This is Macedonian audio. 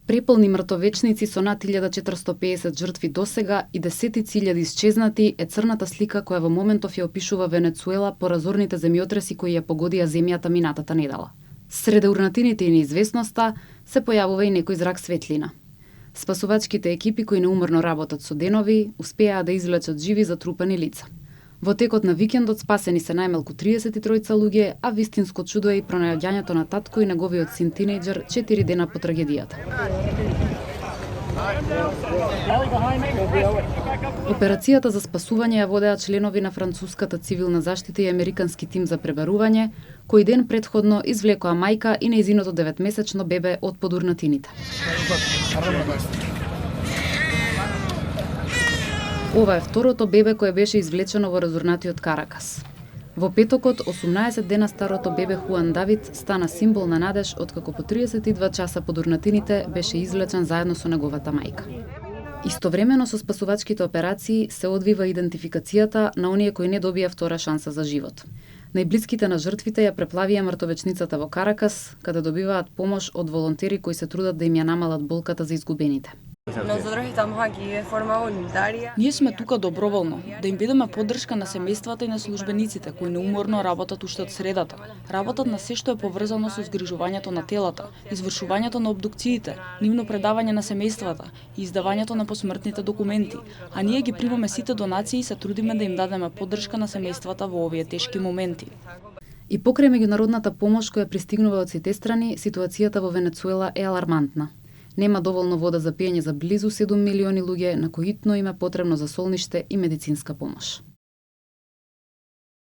Преполни мртовечници со над 1450 жртви досега и десетици илјади исчезнати е црната слика која во моментов ја опишува Венецуела по разорните земјотреси кои ја погодија земјата минатата недела. Среде урнатините и неизвестноста се појавува и некој зрак светлина. Спасувачките екипи кои неуморно работат со денови успеаа да извлечат живи затрупани лица. Во текот на викендот спасени се најмалку 33 луѓе, а вистинско чудо е и пронаоѓањето на татко и неговиот син тинејџер 4 дена по трагедијата. Операцијата за спасување ја водеа членови на француската цивилна заштита и американски тим за пребарување, кој ден претходно извлекоа мајка и нејзиното 9-месечно бебе од под урнатините. Ова е второто бебе кое беше извлечено во разурнатиот Каракас. Во петокот, 18 дена старото бебе Хуан Давид стана символ на надеж откако по 32 часа под урнатините беше извлечен заедно со неговата мајка. Истовремено со спасувачките операции се одвива идентификацијата на оние кои не добија втора шанса за живот. Најблиските на жртвите ја преплавија мртовечницата во Каракас, каде добиваат помош од волонтери кои се трудат да им ја намалат болката за изгубените. Ние сме тука доброволно, да им бидеме поддршка на семејствата и на службениците кои неуморно работат уште од средата. Работат на се што е поврзано со згрижувањето на телата, извршувањето на обдукциите, нивно предавање на семејствата и издавањето на посмртните документи, а ние ги примаме сите донации и се трудиме да им дадеме поддршка на семејствата во овие тешки моменти. И покрај меѓународната помош која пристигнува од сите страни, ситуацијата во Венецуела е алармантна. Нема доволно вода за пиење за близу 7 милиони луѓе на кои итно им е потребно за солниште и медицинска помош.